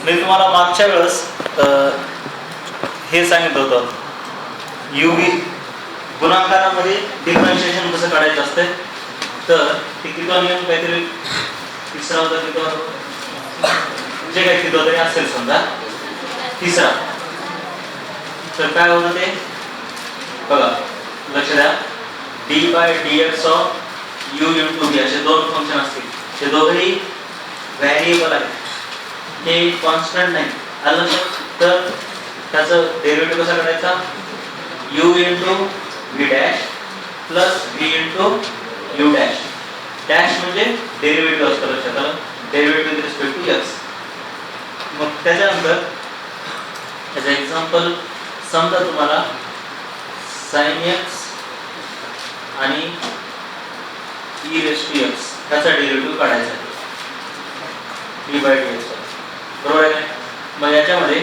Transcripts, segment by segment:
मी तुम्हाला मागच्या वेळेस हे सांगितलं होतं, युवी गुणाकारामध्ये डिफरन्शिएशन कसं काढायचं असते. तर ते कितवा नियम काहीतरी तिसरा होता, कितवा जे काही कितवा तरी असेल समजा तिसरा. तर काय होतं ते बघा, लक्ष द्या. D by d x of u into b असे दोन फंक्शन असतील. ते दोघेही व्हेरिएबल आहेत, हे कॉन्स्टंट नाही. आलं तर त्याचं डेरिव्हेटिव्ह कसा काढायचा, u into v dash plus v into u dash. Dash म्हणजे डेरिव्हेटिव्ह असतं, लक्षात आलं, derivative with respect to x. मग त्याच्यानंतर त्याचं एक्झाम्पल समजा तुम्हाला साइन एक्स आणि ई रेस टू एक्स ह्याचा डेरिव्हेटिव्ह काढायचा आहे, डी बाय डी एक्स, बरोबर आहे. मग याच्यामध्ये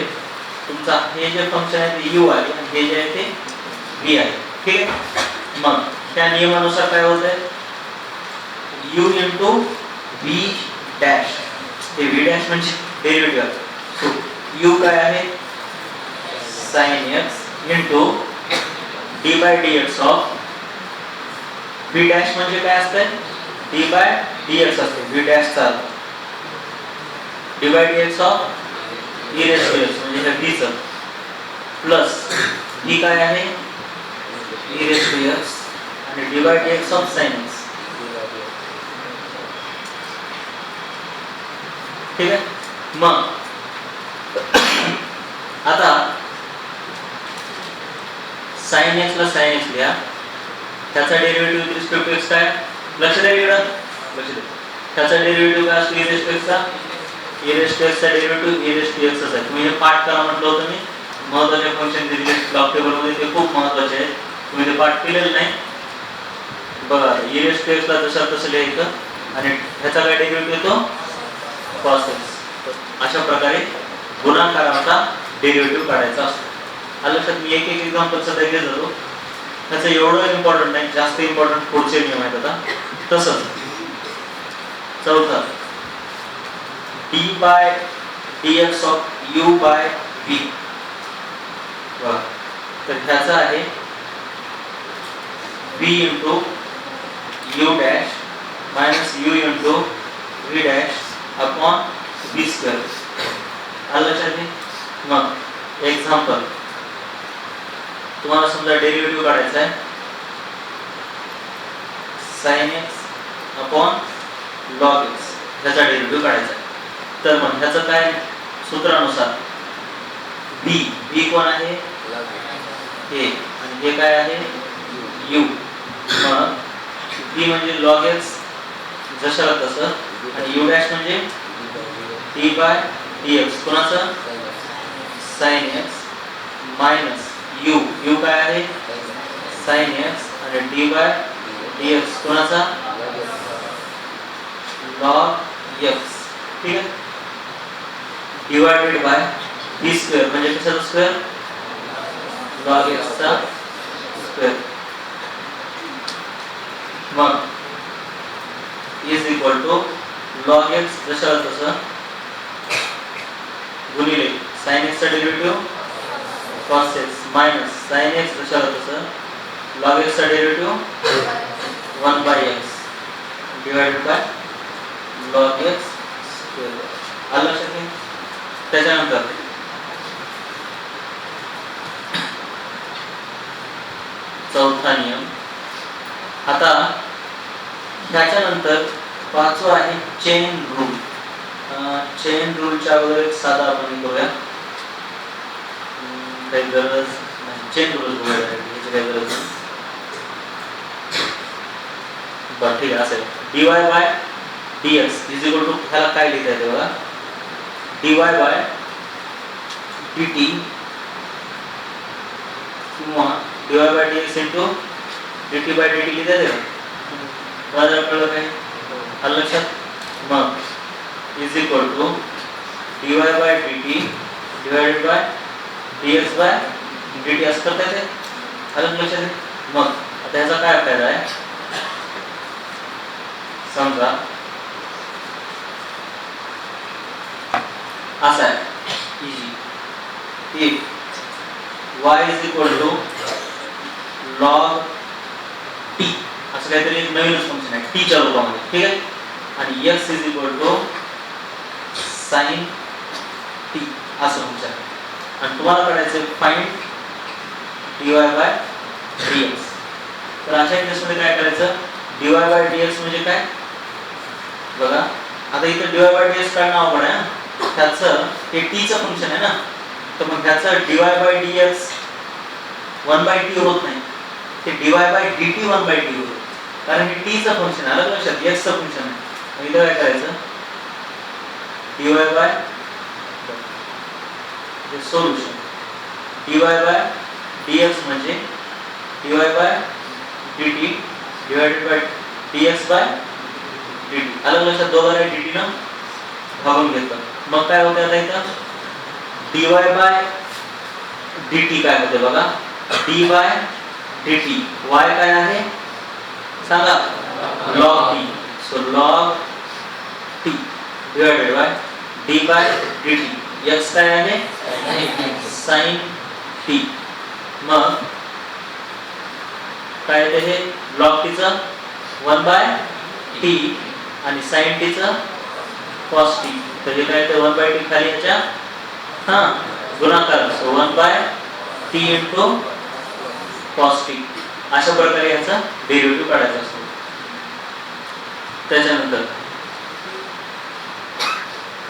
तुमचा हे जे फंक्शन आहे ते यू आहे आणि हे जे आहे ते व्ही आहे, ठीक आहे. मग त्या नियमानुसार काय होत आहे, यू इंटू व्ही डॅश, हे व्ही डॅश म्हणजे डेरिव्हेटिव्ह. सो यू काय आहे, sine x into d by d x of v dash म्हणजे काय असते, डी बाय डी एक्स असते, व्ही डॅशचा d by d x of e raise to x म्हणजे हे व्हीचं प्लस ही काय आहे ई रेस टू एक्स आणि d by d x of sine x, ठीक आहे. मग आता साइन एक्स ला साइन एक्स लिहा, त्याचा derivative with respect to x काय, लक्ष द्या इकडं, लक्ष द्या. त्याचा डेरिव्हेटिव्ह काय असतो, ई रेस टू एक्स चा, ई रेस टू एक्स चा derivative e raise to x आहे. तुम्ही हे पाठ करा म्हटलं होतं मी, महत्त्वाचे फंक्शन दिलेले ब्लॉक टेबल मध्ये, ते खूप महत्त्वाचे आहे. तुम्ही ते पाठ केलेलं नाही बघा. ई रेस टू एक्स ला जसं तसं लिहायचं आणि ह्याचा काय डेरिव्हेटिव्ह येतो, कॉस एक्स. अशा प्रकारे गुणाकाराचा डेरिव्हेटिव्ह काढायचा असतो. लक्षात. मी एक एक एक्झाम्पल सध्या घेत जातो, त्याचं एवढं इम्पॉर्टंट नाही, जास्त इम्पॉर्टंट पुढचे नियम आहेत. आता तसंच चौथा, d by d x of u by v, तर ह्याचा आहे v into u dash minus u into v dash upon v square. आलं लक्षात. मग एक्झाम्पल, तुम्हाला समजा डेरिव्हेटिव्ह काढायचा आहे sine x upon log x, ह्याचा डेरिव्हेटिव्ह काढायचा आहे. तर मग ह्याचं काय सूत्रानुसार बी, बी कोण आहे हे आणि हे काय आहे यू. मग बी म्हणजे लॉग एक्स जशाला तसं आणि यू डॅश म्हणजे डी बाय डी एक्स कोणाचं, sine x minus u, u काय आहे साइन एक्स आणि डी बाय डी एक्स कोणाचा, लॉग एक्स, ठीक आहे. डिवायडेड बाय बी स्क्वेअर म्हणजे कशाचा स्क्वेअर, लॉग एक्सचा स्क्वेअर. मग is equal to log x जशाला तसं गुणिले साइन एक्सचा derivative cos x minus sin x जशाला तसं log x चा derivative 1 by x divided by log x square. आलं लक्षात. त्याच्यानंतर चौथा नियम. आता ह्याच्यानंतर पाचवा आहे चेन रूल. चेन रूलच्या अगोदर एक साधा आपण बघूया, काही गरज नाही, चेन रूल बघूया, याची काही गरज नाही. बरं ठीक आहे. असेल dy by dx is equal to, ह्याला काय लिहिता येते बघा, dy बाय dt किंवा dy by dx into dt by dt लिहिता येते. बरं कळलं काय, आलं लक्षात. मग is equal to dy by dt divided by dx by dt असं करता येते. आलं लक्षात. मग आता ह्याचा काय फायदा आहे, समजा असा आहे easy if y is equal to log t असं काहीतरी एक नवीनच फंक्शन आहे टी च्या रूपामध्ये, ठीक आहे. आणि x is equal to sine t असं फंक्शन आहे. आणि तुम्हाला करायचं फाइंड dy बाय dx. तर अशा केसमध्ये काय करायचं, dy बाय dx म्हणजे काय बघा. आता इथे dy बाय dx काढणं अवघड आहे. त्याचं हे t चं फंक्शन आहे ना, तर मग त्याचं dy बाय dx 1/t होत नाही, ते dy बाय dt 1/t होतं. कारण हे t चं फंक्शन आहे, लक्षात x चं फंक्शन आहे. मग इथे काय करायचं, dy बाय हे सोल्युशन dy बाय dx म्हणजे dy by dt divided by dx by dt. अलग लक्षात दोघांना dt न भागून घेतलं. मग काय होतं आता इथं dy बाय dt काय होते बघा, d बाय dt y काय आहे सांगा, log t. So log t divided by d by dt. x काय आहे sin t. मग काय येते हे log t चं 1/t आणि sin t चं cos t. तर हे काय येते 1/t खाली याच्या गुणाकार, so 1/t into cos t. अशा प्रकारे याचा डेरिव्हेटिव्ह काढायचा असतो. त्याच्यानंतर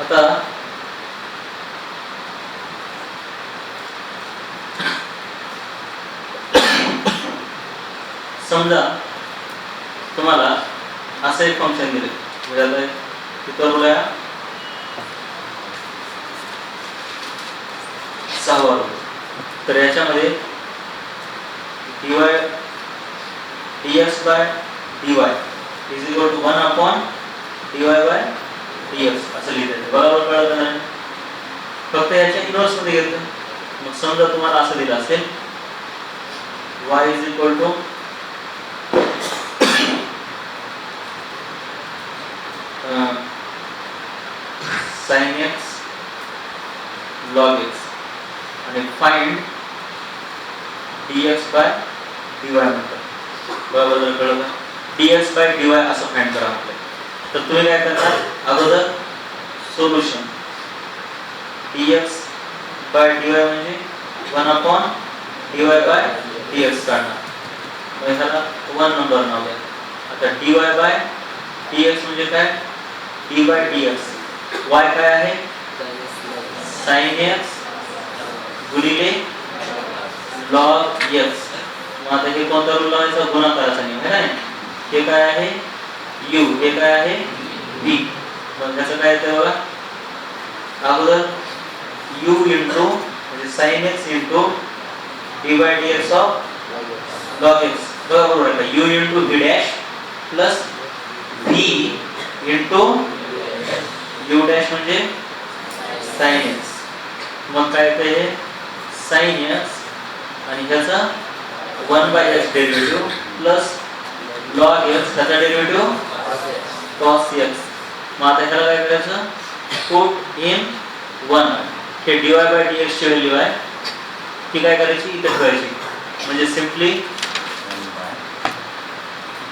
आता समजा तुम्हाला असं एक फंक्शन दिले, म्हणजे किती रूल आहे 6 रूल. तर याच्यामध्ये dy dx by dy is equal to 1 upon dy by dx असं लिहिलं. बरोबर कळलं नाही, फक्त याच्या इन्व्हर्स मध्ये घेतलं. मग समजा तुम्हाला असं दिलं असेल y is equal to sin x log x आणि फाइंड dx बाय dy म्हणतात. बरोबर कळलं, dx बाय dy असं फाइंड करा आपल्याला. तर तुम्ही काय करता, अगोदर सोल्युशन dx बाय dy म्हणजे 1 अपॉन dy बाय dx काढणार. मग ह्याला 1 नंबर नाव द्या. आता dy बाय dx म्हणजे काय, d बाय dx y काय आहे sin x गुणिले log x. मग आता हे कोणता रूल लावायचा, गुणाकाराचा नियम आहे ना. हे काय आहे u, हे काय आहे v. मग त्याचं काय येतं बघा, अगोदर u इंटू म्हणजे sin x into d by dx of log x. बरोबर आहे का, u into v dash plus v into u dash म्हणजे sin x. मग काय येतं हे sin x आणि ह्याचा 1/x derivative plus log x त्याचा डेरिव्हेटिव्ह cos x. मग आता ह्याला काय करायचं, पुट इन 1. हे dy बाय dx ची व्हॅल्यू आहे, ती काय करायची इथे ठेवायची. म्हणजे सिंपली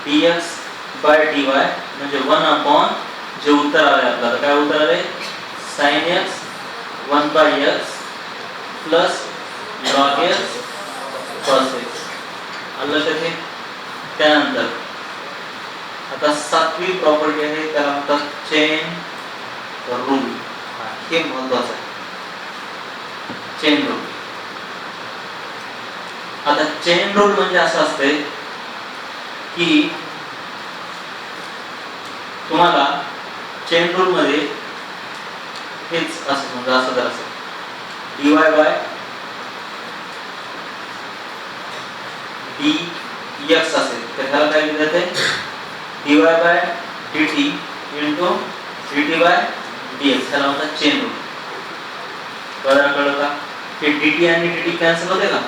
dx बाय dy म्हणजे 1 अपॉन जे उत्तर आले आपल्याला, काय उत्तर आले sin x 1/x plus log x cos x. आलं लक्षात. त्यानंतर आता 7वी प्रॉपर्टी आहे, त्याला म्हणतात चेन रूल. हे महत्त्वाचं आहे, चेन रूल. आता चेन रूल म्हणजे असं असते की तुम्हाला चेन रूल मध्ये हेच असं समजा, असं जर असेल dy बाय dx असेल तर ह्याला काय लिहिलं जाते dy by dt into dt by dx. ह्याला म्हणतात चेन रूल. कळलं का, हे dt आणि dt कॅन्सल होते का,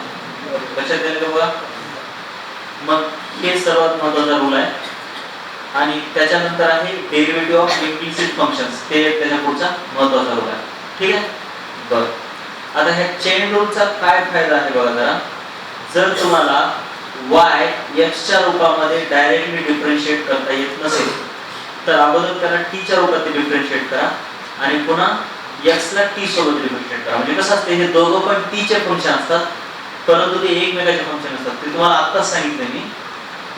लक्षात द्यायला का बघा. मग हे सर्वात महत्त्वाचा रूल आहे. आणि त्याच्यानंतर आहे डेरिव्हेटिव्ह ऑफ इम्प्लिसिट फंक्शन्स, ते त्याच्या पुढचा महत्त्वाचा रूल आहे. ठीक आहे. बरं, आता ह्या चेन रूलचा काय फायदा आहे बघा जरा. जर तुम्हाला y x च्या रूपामध्ये डायरेक्टली डिफरन्शिएट करता येत नसेल तर अगोदर त्याला t च्या रूपात डिफरन्शिएट करा आणि पुन्हा x ला t सोबत डिफरन्शिएट करा. म्हणजे कसं असते, हे दोघं पण t चे फंक्शन असतात परंतु ते एकमेकांचे फंक्शन असतात. ते तुम्हाला आत्ताच सांगितलं मी,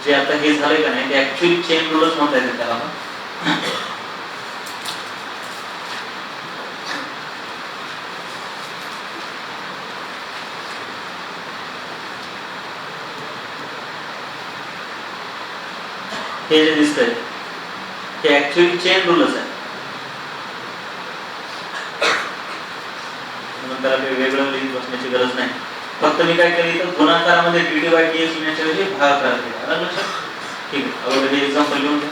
जे आता हे झालंय का नाही ते ऍक्च्युअली चेन रूलच म्हणता येते त्याला. हे जे दिसतंय ते ऍक्च्युअली चेन रूलच आहे, म्हणून त्याला काही वेगळं लिहित बसण्याची गरज नाही. फक्त मी काय केलं इथं गुणाकारामध्ये dt by dx लिहिण्याच्या ऐवजी भागाकार केला. आलं लक्षात? ठीक आहे. अगोदर हे एक्झाम्पल लिहून घ्या.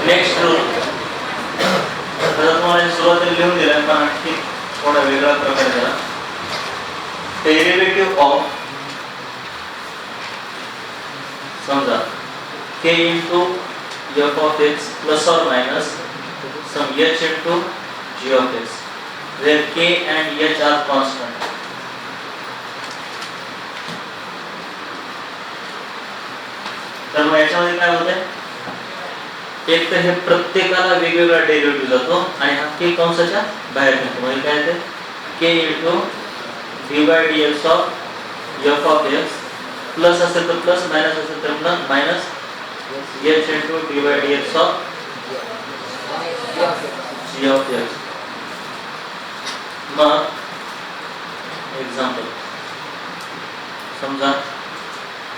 नेक्स्ट रूल तुम्हाला सुरुवातीला लिहून दिला पण आणखी थोडा वेगळा प्रकारे करा. डेरिव्हेटिव्ह ऑफ समजा k into f of x plus or minus some h into g of x where k and h are constant. तर मग याच्यामध्ये काय होतंय, एक तर हे प्रत्येकाला वेगवेगळा डेरिव्हेटिव्ह जातो आणि हा k कंसाच्या बाहेर निघतो. म्हणजे काय येते k into d by dx of f of x plus असेल तर प्लस, मायनस असेल तर minus h into d by dx of g of x. मग एक्झाम्पल समजा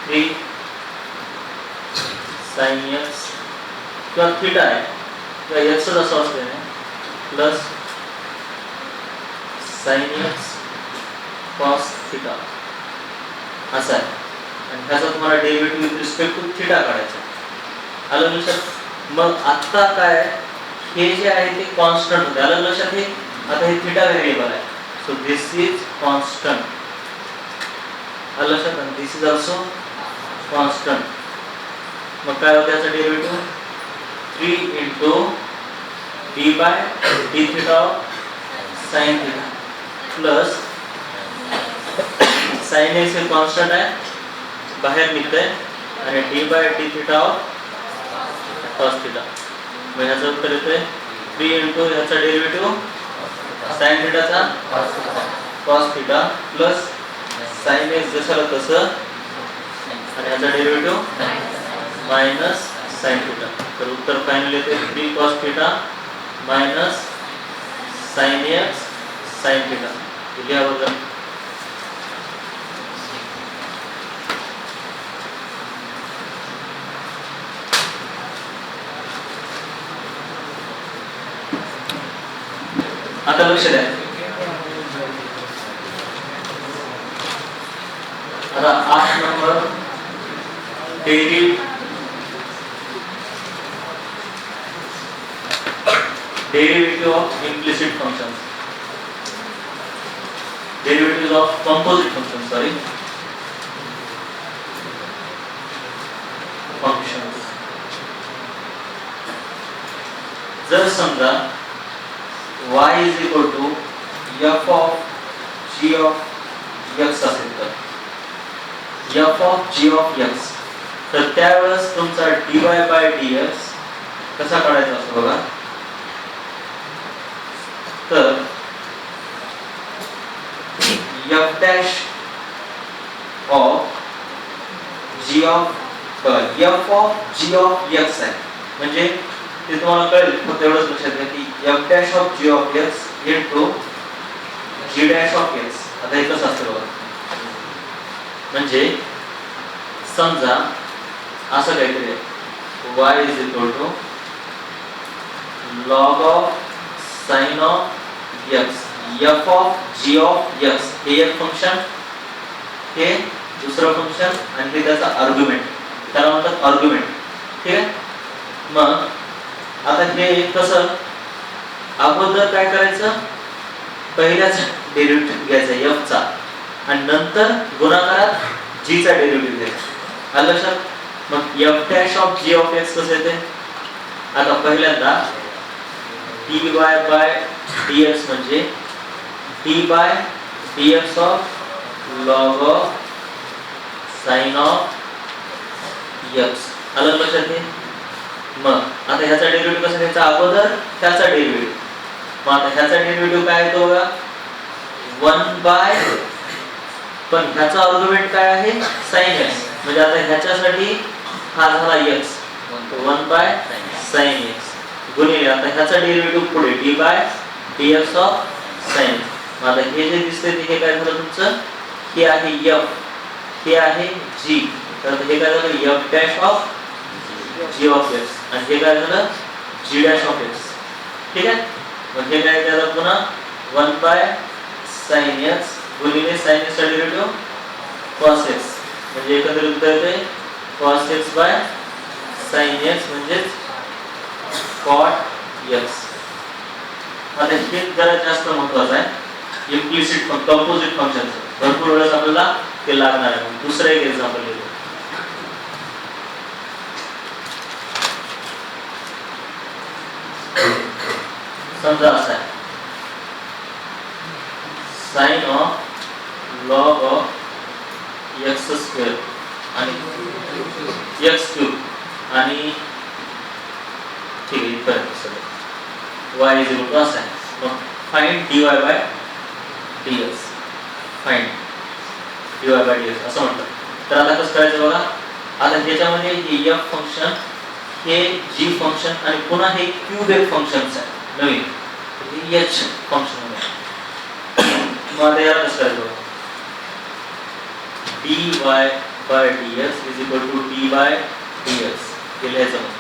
3 sin x किंवा थीटा आहे किंवा x असं असते plus sin x cos theta असं आहे आणि ह्याचा तुम्हाला derivative with respect to theta काढायचा. आलं लक्षात? मग आता काय हे जे आहे ते कॉन्स्टंट होते. आलं लक्षात? हे आता हे थीटा व्हेरिएबल आहे, सो दिस इज कॉन्स्टंट. आलं लक्षात? आणि दिस इज ऑल्सो कॉन्स्टंट. मग काय होतं याचा derivative 3 into d by d theta sin theta plus sin x हे कॉन्स्टंट आहे बाहेर निघतंय आणि d by d theta cos theta. मग याचं उत्तर येतंय 3 into याचा डेरिव्हेटिव्ह sin theta चा cos theta plus sin x जसं तसं आणि याचा डेरिव्हेटिव्ह मायनस sin theta. तर उत्तर फायनल येते 3 cos theta minus sin x sin theta. लिहाबद्दल आता लक्ष द्या. आता 8 number derivative of implicit functions, derivatives of composite functions, sorry, functions. जर समजा y is equal to f of g of x असेल तर f of g of x, तर त्यावेळेस तुमचा dy by dx कसा काढायचा असतो बघा. तर f dash of g of g of x आहे. म्हणजे ते तुम्हाला कळेल, फक्त एवढंच लक्षात घ्या की f dash of g of x into g dash of x. आता हे कसं असतं बघा. म्हणजे समजा असं काहीतरी आहे, y is equal to log of sin of x f of g of x. हे एक फंक्शन, हे दुसरं फंक्शन आणि हे त्याचा आर्ग्युमेंट, त्याला म्हणतात आर्ग्युमेंट. ठीक आहे. मग आता हे कसं, अगोदर काय करायचं, पहिल्याच डेरिव्हेटिव्ह घ्यायचा f चा आणि नंतर गुणाकारात g चा डेरिव्हेटिव्ह घ्यायचा. आलं लक्षात? मग f dash of g of x कसं येते? आता पहिल्यांदा dy by dx म्हणजे d by dx of log of sin of x. आलं लक्षात? हे मग आता ह्याचा डेरिव्हेटिव्ह कसा घ्यायचा? अगोदर त्याचा डेरिव्हेटिव्ह. मग आता ह्याचा डेरिव्हेटिव्ह काय येतो बघा 1 बाय, पण ह्याचा आर्ग्युमेंट काय आहे? sin x. म्हणजे आता ह्याच्यासाठी हा झाला x 1 बाय sin x गुणिले आता ह्याचा डेरिव्हेटिव्ह पुढे d by dx of sin. मग आता हे जे दिसते ते काय झालं तुमचं? हे आहे f, हे आहे g. तर हे काय झालं? f dash of g of x आणि हे काय झालं? g dash of x. ठीक आहे? मग हे काय झालं पुन्हा 1 बाय sin x गुणिले sin x चा डेरिव्हेटिव्ह cos x म्हणजे एकत्रित उत्तर येते cos x by sin x म्हणजे cot x. आता हे जरा जास्त महत्त्वाचं आहे. इम्प्लिसिट कंपोजिट फंक्शन भरपूर वेळेस आपल्याला ते लागणार आहे. दुसरं एक एक्झाम्पल घेऊ. समजा असा आहे sin of log of x square आणि x क्यूब आणि ठीक आहे इथपर्यंत सगळं y इज इक्वल टू असा आहे. मग find dy by dx. Find dy by dx असं म्हणतात. तर आता कसं करायचं बघा. आता ह्याच्यामध्ये हे f फंक्शन, हे g फंक्शन आणि पुन्हा हे क्यूब एक फंक्शन्स आहे नवीन, हे h फंक्शन आहे. मग आता याला कसं करायचं बघा. dy by dx is equal to d by dx हे लिहायचं मग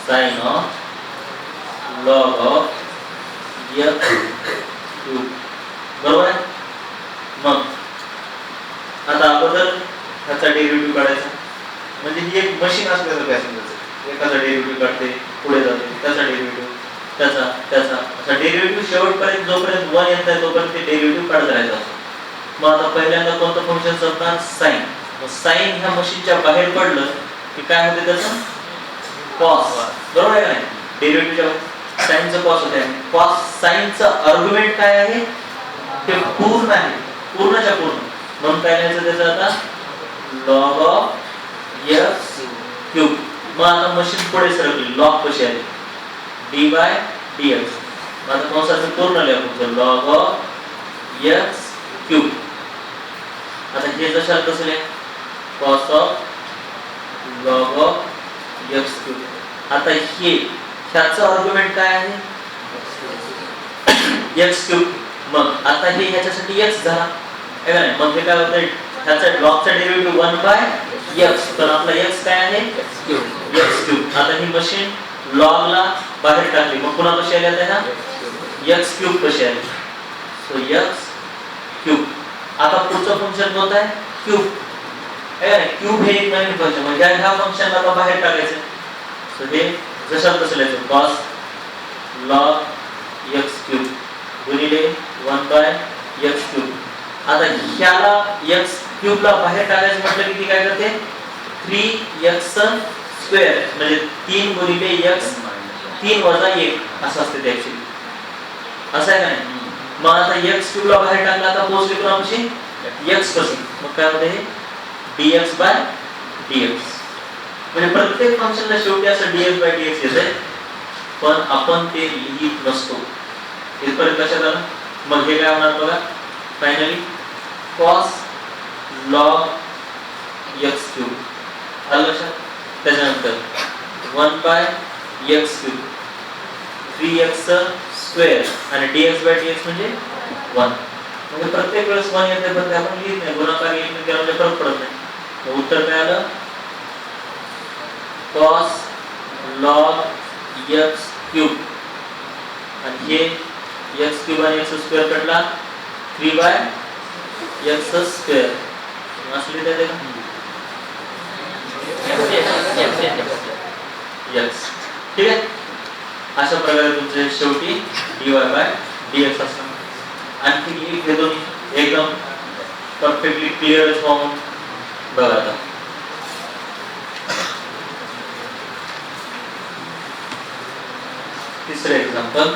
sin of log of x cube. बरोबर आहे? मग आता अगोदर ह्याचा डेरिव्हेटिव्ह काढायचा. म्हणजे ही एक मशीन असल्यासारखं आहे समजायचं. एकाचा डेरिव्हेटिव्ह काढते, पुढे जाते, त्याचा डेरिव्हेटिव्ह, त्याचा असा डेरिव्हेटिव्ह शेवटपर्यंत जोपर्यंत 1 येत आहे तोपर्यंत ते डेरिव्हेटिव्ह काढत राहायचं असतं. मग आता पहिल्यांदा कोणतं फंक्शन असणार? sin. मग sin ह्या मशीनच्या बाहेर पडलं की काय होते त्याचं? cos. बरोबर आहे का नाही? डेरिव्हेटिव्हच्या sin चं cos होते. cos sin चं आर्ग्युमेंट काय आहे? ते पूर्ण आहे, पूर्णच्या पूर्ण. म्हणून काय लिहायचं त्याचं आता? log of x cube. मग आता मशीन पुढे सरकली, लॉग कशी आली? d by dx. मग आता कंसाचं पूर्ण लिहा तुमचं log ऑफ x क्यूब. आता हे जशाला कसं लिहा? cos of log of x cube. आता हे ह्याचं आर्ग्युमेंट काय आहे? x cube. मग आता हे ह्याच्यासाठी x झाला आहे का नाही? मग हे काय होतं? ह्याचा लॉगचा डेरिव्हेटिव्ह 1 बाय x. तर आपला x काय आहे? x cube. आता ही मशीन लॉगला बाहेर टाकली, मग पुन्हा कशी आली आता ह्या x क्यूब कशी आली? So x cube. आता पुढचं फंक्शन कोणतं आहे? क्यूब. आहे ना? क्यूब हे एक नवीन फंक्शन म्हणजे ह्या फंक्शनला आता बाहेर टाकायचं. सो हे जसं तसं लिहायचं cos log x क्यूब गुणिले 1 बाय x क्यूब. आता ह्याला x क्यूबला बाहेर टाकायचं म्हटलं की काय करते? 3x स्क्वेअर म्हणजे 3 गुणिले x 3 वजा 1 असं असते ते ऍक्च्युअली. असं आहे का नाही? मग आता x क्यूबला बाहेर टाकला, आता पोहोचली पुन्हा कशी? x कशी? मग काय होते? हे dx बाय dx. म्हणजे प्रत्येक फंक्शनला शेवटी असं dx बाय dx येते, पण आपण ते लिहित नसतो. इथपर्यंत लक्षात आलं? मग हे काय होणार बघा. Finally cos log x cube. आलं लक्षात? त्याच्यानंतर 1 by x cube 3x square आणि dx बाय dx म्हणजे 1. म्हणजे प्रत्येक वेळेस 1 येते पण ते आपण लिहित नाही. गुणाकार येत नाही त्यामुळे फरक पडत नाही. मग उत्तर काय आलं? cos log x क्यूब आणि हे x क्यूब आणि x स्क्वेअर कटला 3 बाय x स्क्वेअर. असं लिहिता येते का? x. ठीक आहे? अशा प्रकारे तुमचे शेवटी dy बाय dx असणार. परफेक्टली क्लिअरच होऊन बघा आता. तिसरं example,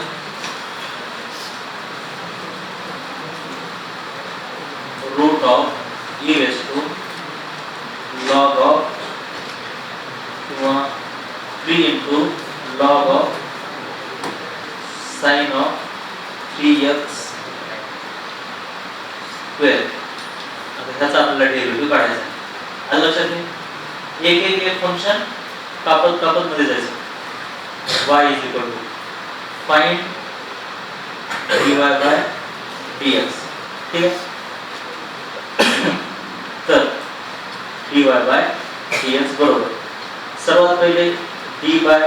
root of e raise to log of किंवा 3 into log of sine of 3x square. आता ह्याचा आपल्याला डेरिव्हेटिव्ह काढायचा आहे. आलं लक्षात घे, एक एक एक फंक्शन कापत कापत मध्ये जायचं. y is equal to find dy by dx. ठीक आहे, तर dy बाय dx बरोबर सर्वात पहिले d बाय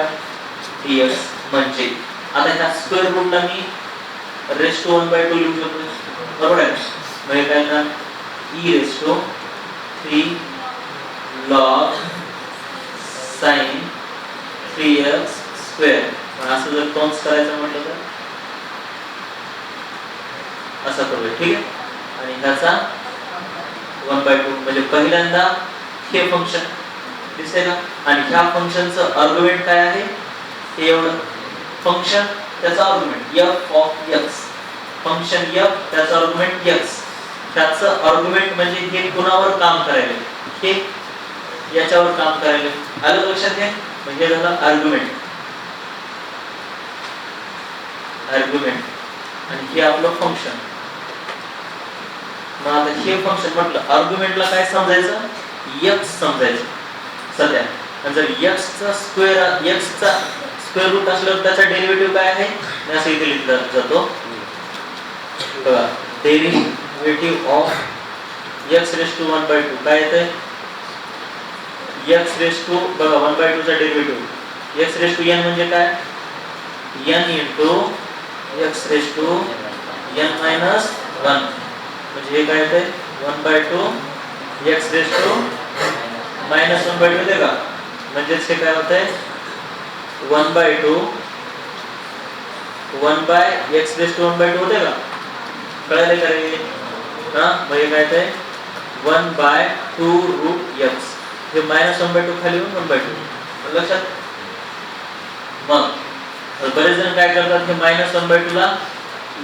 dx म्हणजे आता ह्या स्क्वेअर रूटला मी रेस टू 1/2 लिहू शकतो. बरोबर आहे, म्हणजे काय ना e raise to 3 log sin 3x square. असं जर कंस करायचं म्हटलं तर असं करूया. ठीक आहे, आणि ह्याचा 1/2 म्हणजे पहिल्यांदा हे फंक्शन दिसतंय का, आणि ह्या फंक्शनचं आर्ग्युमेंट काय आहे हे एवढं. फंक्शन त्याचा argument f of x, function f त्याचा आर्ग्युमेंट x. त्याचं आर्ग्युमेंट म्हणजे हे कुणावर काम करायले, हे याच्यावर काम करायले. आलं लक्षात घ्या, म्हणजे झालं आर्ग्युमेंट. आर्ग्युमेंट आणि हे आपलं फंक्शन. मग आता हे फंक्शन म्हटलं आर्ग्युमेंटला काय समजायचं, x समजायचं सध्या. आणि जर x चा स्क्वेअर रूट असल्यावर त्याचा डेरिव्हेटिव्ह काय आहे, मी असं इथे लिहिला जातो बघा. Derivative of x raise to 1/2 काय येतंय, x रेस टू बघा 1/2 चा derivative x raise to n म्हणजे काय, n into x raise to n minus 1 म्हणजे हे काय येतंय 1/2 x रेस टू मायनस 1/2 येते का, म्हणजेच हे काय होतंय 1/2 1/x रेस टू 1/2 होते का, कळले का रे. हा, म्हणजे काय येतंय 1/2 रूट x. हे मायनस 1/2 खाली येऊन 1/2 लक्षात. मग बरेच जण काय करतात, हे मायनस 1/2 ला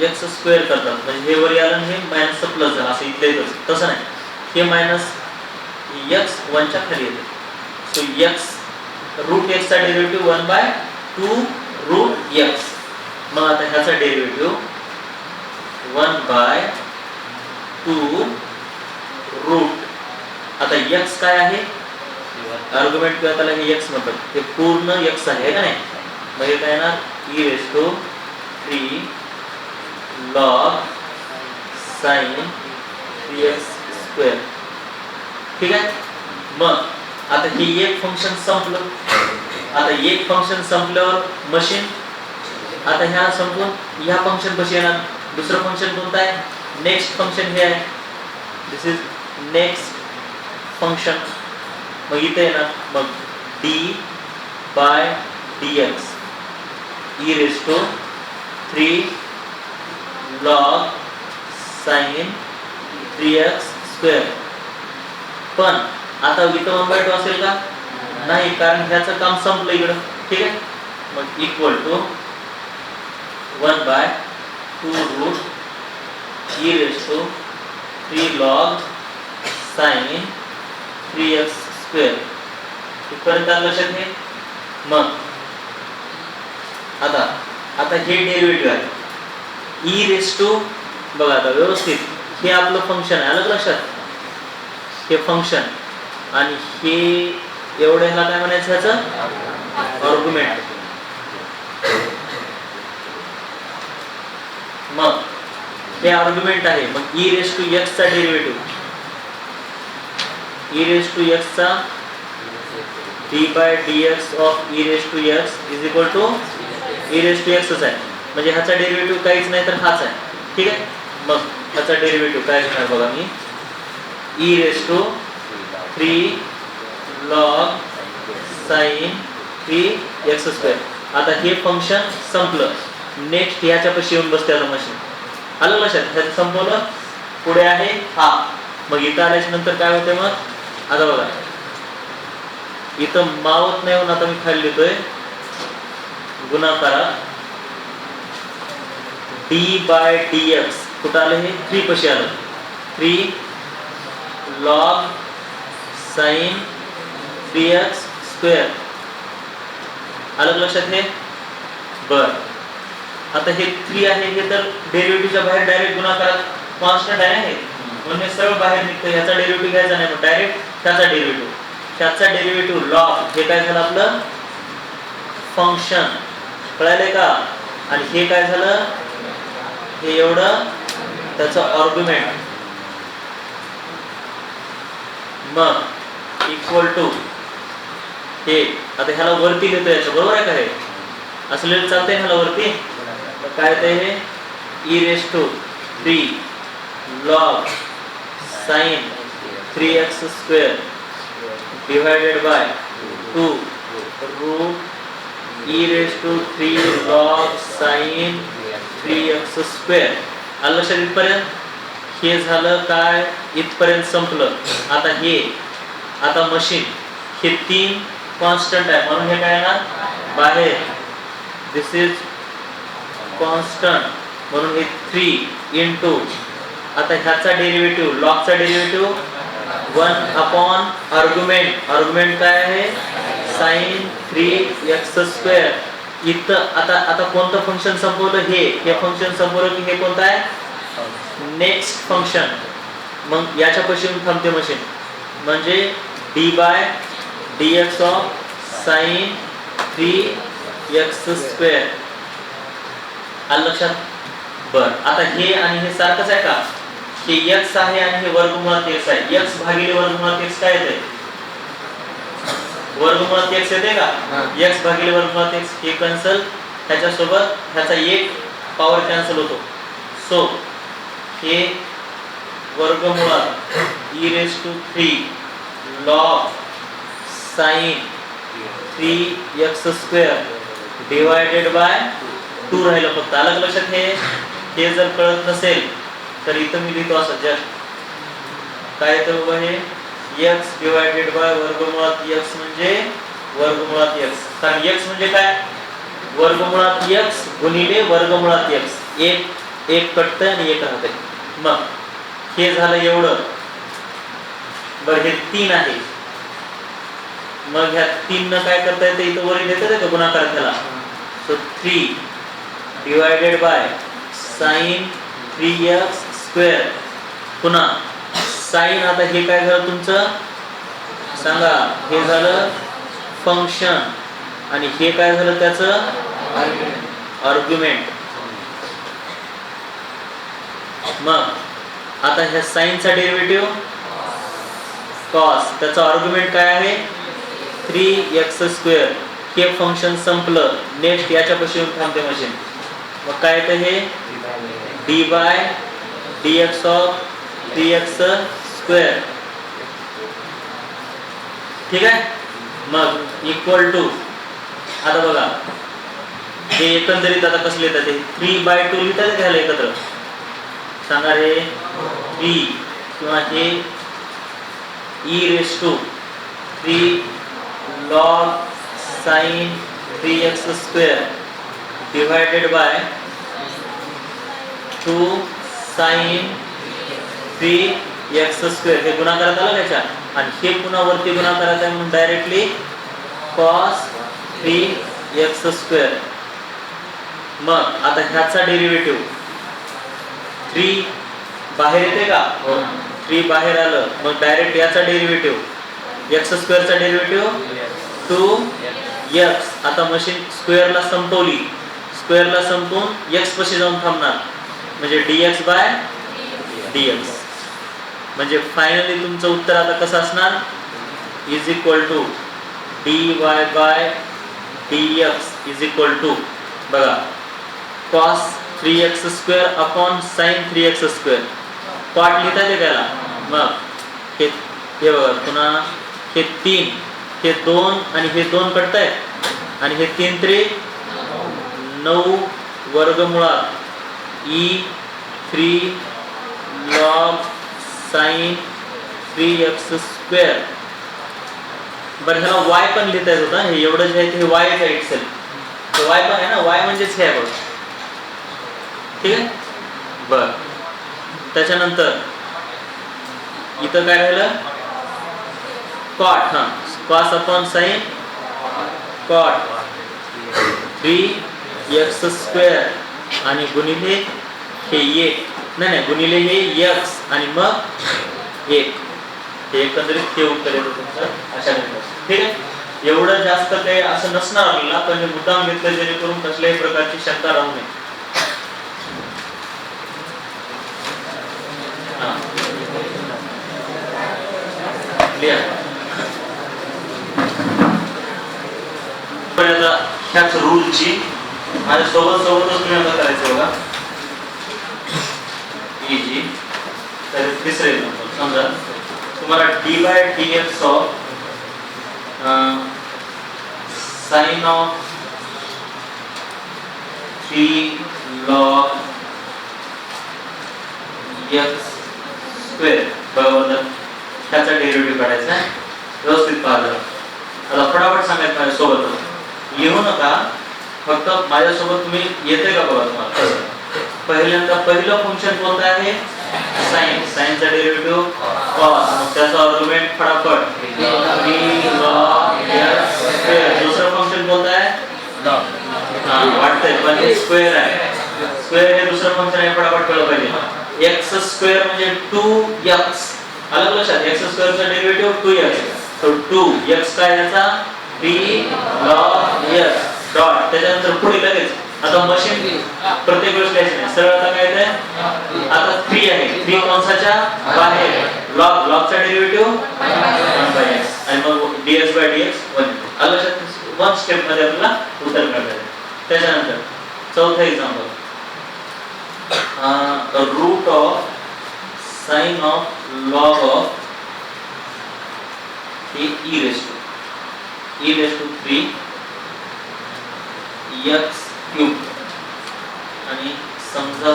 x स्क्वेअर करतात, म्हणजे हे वर आलं हे मायनस प्लस झालं असं इथले तसं नाही. हे मायनस x 1 च्या खाली येते. सो x रूट x चा डेरिव्हेटिव्ह 1/2 रूट x. मग आता ह्याचा डेरिव्हेटिव्ह 1/2 रूट. आता x काय आहे, आर्ग्युमेंट किंवा त्याला हे x म्हणतात, हे पूर्ण x आहे का नाही. म्हणजे काय ना e raise to 3 log sin 3x square. ठीक आहे, मग आता हे एक फंक्शन संपलं. आता एक फंक्शन संपल्यावर मशीन आता ह्या संपून ह्या फंक्शन पाशी येणार. दुसरं फंक्शन कोणतं आहे, नेक्स्ट फंक्शन हे आहे, दिस इज नेक्स्ट फंक्शन. मग इथे येणार मग d by dx e raise to 3 log sin 3x square. पण आता इथं 1/2 असेल का, नाही, कारण ह्याचं काम संपलं इकडं. ठीक आहे, मग equal to 1/2 root e raise to 3 log sin 3x square. इथपर्यंत लक्षात घे. मग आता हे डेरिव्हेटिव्ह आहे e रेस टू बघा आता व्यवस्थित, हे आपलं फंक्शन आहे, आलं लक्षात. हे फंक्शन आणि हे एवढं ह्याला काय म्हणायचं, ह्याचं आर्ग्युमेंट. मग हे आर्ग्युमेंट आहे. मग e रेस टू x चा derivative, e raise to x चा d by dx of e raise to x is equal to e raise to x आहे. म्हणजे ह्याचा डेरिव्हेटिव्ह काहीच नाही तर हाच आहे. ठीक आहे, मग ह्याचा डेरिव्हेटिव्ह काय घेणार बघा मी, e raise to 3 log sin 3x square. आता हे फंक्शन संपलं, नेक्स्ट ह्याच्यापाशी येऊन बसते आता मशीन. आलं लक्षात, ह्याचं संपवलं. पुढे आहे हा मग इथं आल्याच्या नंतर काय होते मग आता बघा इथं मावत नाही म्हणून आता मी खाली लिहितोय गुणाकारात d/dx कुठं आलं हे 3 पशी आलं 3 log sin 3x स्क्वेअर आलं लक्षात हे बर आता हे 3 आहे हे तर डेरिव्हेटिव्हच्या बाहेर डायरेक्ट गुणाकारात कॉन्स्टंट आहे म्हणून हे सरळ बाहेर निघतं याचा डेरिव्हेटिव्ह घ्यायचा नाही मग डायरेक्ट त्याचा डेरिव्हेटिव्ह लॉग हे काय झालं आपलं फंक्शन कळायलंय का आणि हे काय झालं हे एवढं त्याचं आर्ग्युमेंट मग इक्वल टू हे आता ह्याला वरती लिहितो याचं बरोबर आहे का हे असं लिहिलं चालतंय ह्याला वरती काय येतंय हे e⁻³ log sin 3x square divided by 2 root e⁻³ log sin 3x square आलं लक्षात इथपर्यंत हे झालं काय इथपर्यंत संपलं आता मशीन हे 3 कॉन्स्टंट आहे म्हणून हे काय येणार बाहेर दिस इज कॉन्स्टंट म्हणून हे 3 इंटू आता ह्याचा डेरिव्हेटिव्ह लॉगचा डेरिव्हेटिव्ह 1 आर्ग्युमेंट काय आहे sin 3x स्क्वेअर इथं आता कोणतं फंक्शन संपवलं हे फंक्शन संपवलं की हे कोणतं आहे नेक्स्ट फंक्शन मग याच्या पासून थांबते मशीन म्हणजे d/dx of sin 3x square आलं लक्षात बर आता हे आणि हे सारखंच आहे का हे x आहे आणि हे वर्गमुळात x आहे x भागिले वर्गमुळात x काय येते वर्गमुळात x येते का x भागिले वर्गमुळात x हे कॅन्सल त्याच्यासोबत ह्याचा एक पॉवर कॅन्सल होतो सो हे वर्गमुळात e⁻³ log sin 3x square divided by 2 राहिलं फक्त आलं लक्षात हे जर कळत नसेल तर इथं मी लिहितो असं जस्ट काय येतं बाबा हे x डिवायडेड बाय वर्गमुळात x म्हणजे वर्गमुळात x कारण x म्हणजे काय वर्गमुळात x गुणिले वर्गमुळात x एक कटतंय आणि एक राहतंय मग हे झालं एवढं बरं हे 3 आहे मग ह्या 3 न काय करता येतं इथं वरील येतं का गुणाकार त्याला so 3 divided by sin 3x square पुन्हा साइन आता हे काय झालं तुमचं सांगा हे झालं फंक्शन आणि हे काय झालं त्याचं आर्ग्युमेंट मग आता ह्या साइनचा डेरिव्हेटिव्ह cos त्याचा आर्ग्युमेंट काय आहे 3x स्क्वेअर हे फंक्शन संपलं नेक्स्ट याच्यापाशी येऊन थांबते मशीन मग काय येतं हे d/dx ऑफ 3x स्क्वेअर ठीक आहे मग इक्वल टू आता बघा हे एकंदरीत आता कसं लिहितात ते 3/2 लिहितात घ्यायला एकत्र सांगा रे 3 किंवा हे e⁻³ log sin 3x square divided by 2 sin 3x square हे गुणाकारात आलं त्याच्या आणि हे पुन्हा वरती गुणाकारात आहे म्हणून डायरेक्टली cos 3x स्क्वेअर मग आता ह्याचा डेरिव्हेटिव्ह 3 बाहेर येते का 3 बाहेर आलं मग डायरेक्ट याचा डेरिव्हेटिव्ह x स्क्वेअरचा डेरिव्हेटिव्ह 2x आता मशीन स्क्वेअरला संपवली स्क्वेअरला संपवून x पाशी जाऊन थांबणार म्हणजे dx म्हणजे फायनली तुमचं उत्तर आता कसं असणार इज इक्वल टू dy/dx बघा cos 3x square upon sin 3x square part लिहिता येते त्याला मग हे बघा पुन्हा हे 3 हे 2 आणि हे 2 कटतंय आणि हे 3 3 9 वर्गमुळात e3 log sin 3x². बरं ह्याला y पण लिहिता येत होता. हे एवढं जे आहे ते y आहे इटसेल्फ. तर y पण आहे ना, y म्हणजेच हे आहे बघ. ठीक आहे. बर त्याच्यानंतर इथं काय राहिलं, cot. cos upon sin cot 3x² आणि गुणिले हे 1 नाही गुणिले हे x आणि मग 1. हे एकंदरीत हे उत्तर येतं तुमचं अशा प्रकारे. ठीक आहे. एवढं जास्त काही असं नसणार आपल्याला, पण हे मुद्दाम घेतलं जेणेकरून कसल्याही प्रकारची शंका राहू नये. ह्याच रूलची माझ्या सोबतच तुम्ही आता करायचं बघा. इजी. तर तिसरे एक्झाम्पल समजा तुम्हाला d/dx of sin of 3 log x² बरोबर त्याचा डेरिव्हेटिव्ह काढायचा आहे. व्यवस्थित पाहिलं. आता फटाफट सांगायचं माझ्या सोबत लिहू नका, फक्त माझ्यासोबत तुम्ही येते का बघा तुम्हाला. पहिल्यांदा पहिलं फंक्शन कोणतं आहे, साइन. साइनचा डेरिव्हेटिव्ह cos, मग त्याचा आर्ग्युमेंट फटाफट 3 log x². दुसरं फंक्शन कोणतं आहे, वाटतंय पण हे स्क्वेअर आहे. स्क्वेअर हे दुसरं फंक्शन आहे, फटाफट कळलं पाहिजे. x² म्हणजे 2x. आलं लक्षात. x² चा डेरिव्हेटिव्ह 2x. तो 2x काय याचा 3 log x डॉट. त्याच्यानंतर पुढे लगेच आता मशीन प्रत्येक वेळेस लिहायचं नाही, सरळ आता काय येतंय, आता 3 आहे. 3 कंसाच्या बाहेर log. logचा डेरिव्हेटिव्ह 1/x आणि मग dx/dx 1. आलं लक्षात. वन स्टेप मध्ये आपल्याला उत्तर मिळतं. त्याच्यानंतर चौथा example, root of sine of log of हे e raised to 3 x³ आणि समजा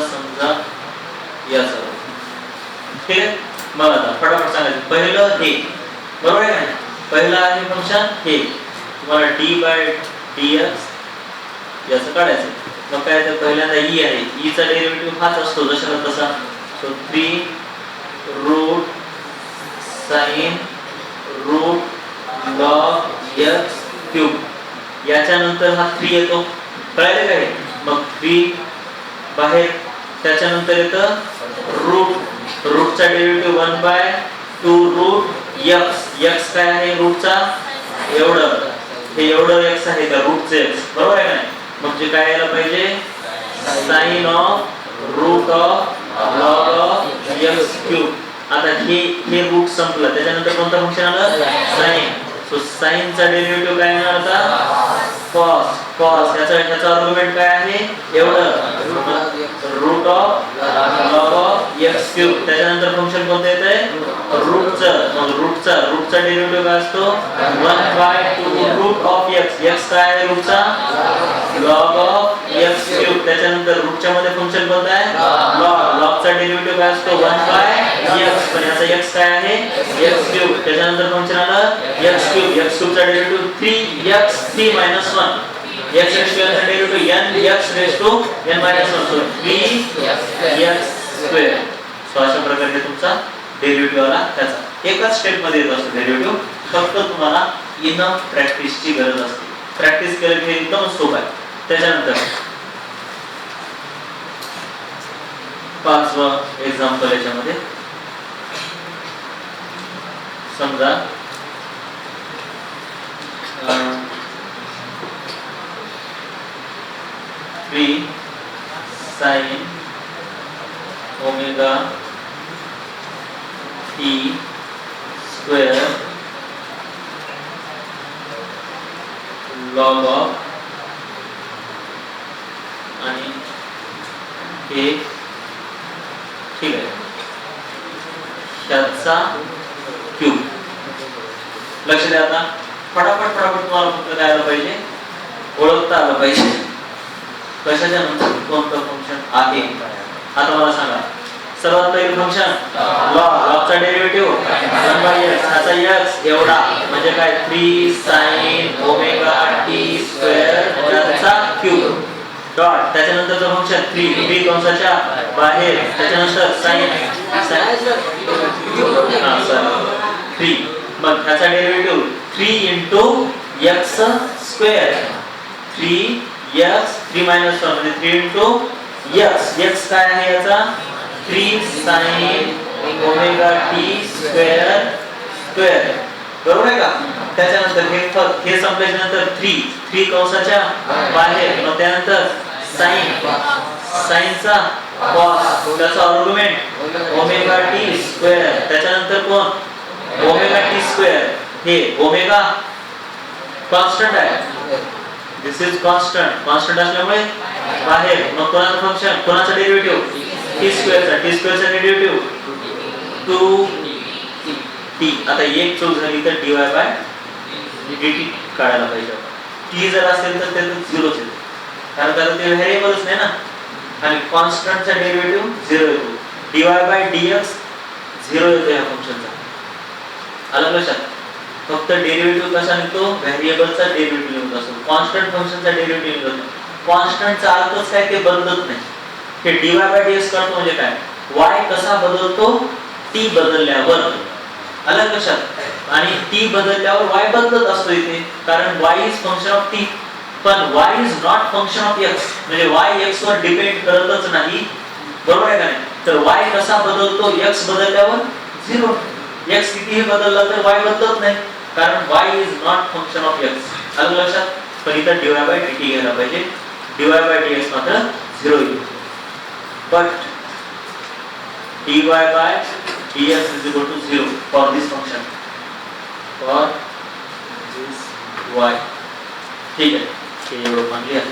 या सर्व. ठीक आहे. मला आता फटाफट सांगायचं. पहिलं हे बरोबर आहे का, पहिलं आहे फंक्शन हे. तुम्हाला d/dx याचं काढायचं. मग काय तर पहिल्यांदा e आहे. e चा डेरिव्हेटिव्ह हाच असतो जशाला तसा. So 3 root sine route log x³. याच्यानंतर हा 3 येतो, कळायला काय. मग 3 बाहेर, त्याच्यानंतर येतं रूट. रूटचा डेरिव्हेटिव्ह 1/2 रूट x. x काय आहे रूटचा एवढं, हे एवढं x आहे का रूटचे x, बरोबर आहे ना. मग जे काय यायला पाहिजे, sine of root of log of x³. आता हे रूट संपलं, त्याच्यानंतर कोणतं फंक्शन आलं, साइन. सो साइन चा डेरिव्हेटिव्ह काय येणार आता, cos. cos याचा आर्ग्युमेंट काय आहे एवढं, route of log of x³. त्याच्यानंतर फंक्शन कोणतं येतंय, रूटचं. मग रूटचा डेरिव्हेटिव्ह काय असतो, 1/2 रूट ऑफ x. x काय आहे रूटचा, लॉग ऑफ x³. त्याच्यानंतर रूटच्या मध्ये फंक्शन कोणतं आहे, लॉग. लॉगचा डेरिव्हेटिव्ह काय असतो 1/x. पण याचा x काय आहे x³. त्याच्यानंतर फंक्शन आलं x³ चा डेरिव्हेटिव्ह 3x3 - 1. x² चा derivative nx raised to n - 1. So 3x². So अशा प्रकारे तुमचा डेरिव्हेटिव्ह आला. त्याचा एकाच स्टेप मध्ये येत असतो डेरिव्हेटिव्ह. फक्त तुम्हाला इनफ प्रॅक्टिसची गरज असते. प्रॅक्टिस केलं की एकदम सोपं आहे. त्याच्यानंतर पाचवा एक्झाम्पल याच्यामध्ये समजा sin omega t² log of आणि हे ठीक आहे ह्याचा क्यूब. लक्ष द्या. आता फटाफट तुम्हाला फक्त काय आलं पाहिजे, ओळखता आलं पाहिजे कशाच्या नंतर कोणतं फंक्शन आहे. आता मला सांगा, सर्वात पहिलं फंक्शन लॉग. ह्याचा डेरिव्हेटिव्ह 1/x, ह्याचा x एवढा म्हणजे काय 3 sin ओमेगा t स्क्वेअर त्याचा क्यूब डॉट त्याच्यानंतरचं फंक्शन 3 कंसाच्या बाहेर त्याच्यानंतर sin 3 मग ह्याचा डेरिव्हेटिव्ह 3 x स्क्वेअर 3x 3 1 म्हणजे 3 x काय आहे याचा 3 sin omega t square square बरोबर आहे का. त्याच्यानंतर हे संपल्याच्या नंतर 3 कंसाच्या बाहेर मग त्यानंतर sin चा cos त्याचा आर्ग्युमेंट ओमेगा t स्क्वेअर त्याच्यानंतर कोण ओमेगा t स्क्वेअर हे ओमेगा कॉन्स्टंट आहे दिस इज कॉन्स्टंट असल्यामुळे बाहेर मग कोणाचं फंक्शन कोणाचा डेरिव्हेटिव्ह t स्क्वेअरचा डेरिव्हेटिव्ह 2t. आता एक चूक झाली तर dy/dt काढायला पाहिजे. t जर असेल तर त्याचं 0 येते कारण त्याला ते व्हेरिएबलच नाही ना आणि कॉन्स्टंटचा डेरिव्हेटिव्ह 0 येतो. dy/dx 0 येतो या फंक्शनचा. आलं लक्षात. फक्त डेरिव्हेटिव्ह कसा निघतो व्हेरिएबलचा डेरिव्हेटिव्ह निघत असतो. कॉन्स्टंट फंक्शनचा डेरिव्हेटिव्ह निघत नाही. कॉन्स्टंटचा अर्थच काय ते बदलत नाही. हे dy/dx करतो म्हणजे काय y कसा बदलतो t बदलल्यावर. आलं लक्षात. आणि t बदलल्यावर y बदलत असतो इथे कारण y is function of t पण y is not function of x म्हणजे y x वर डिपेंड करतच नाही बरोबर आहे का नाही. तर y कसा बदलतो x बदलल्यावर 0 x कितीही बदलला तर y बदलत नाही कारण y is not function of x. आलं लक्षात. पण इथे dy/dt घ्यायला पाहिजे. dy/dx मात्र 0 येईल. but dy/dx is equal to 0 for this function for this y. ठीक आहे. हे एवढं मानली आहे.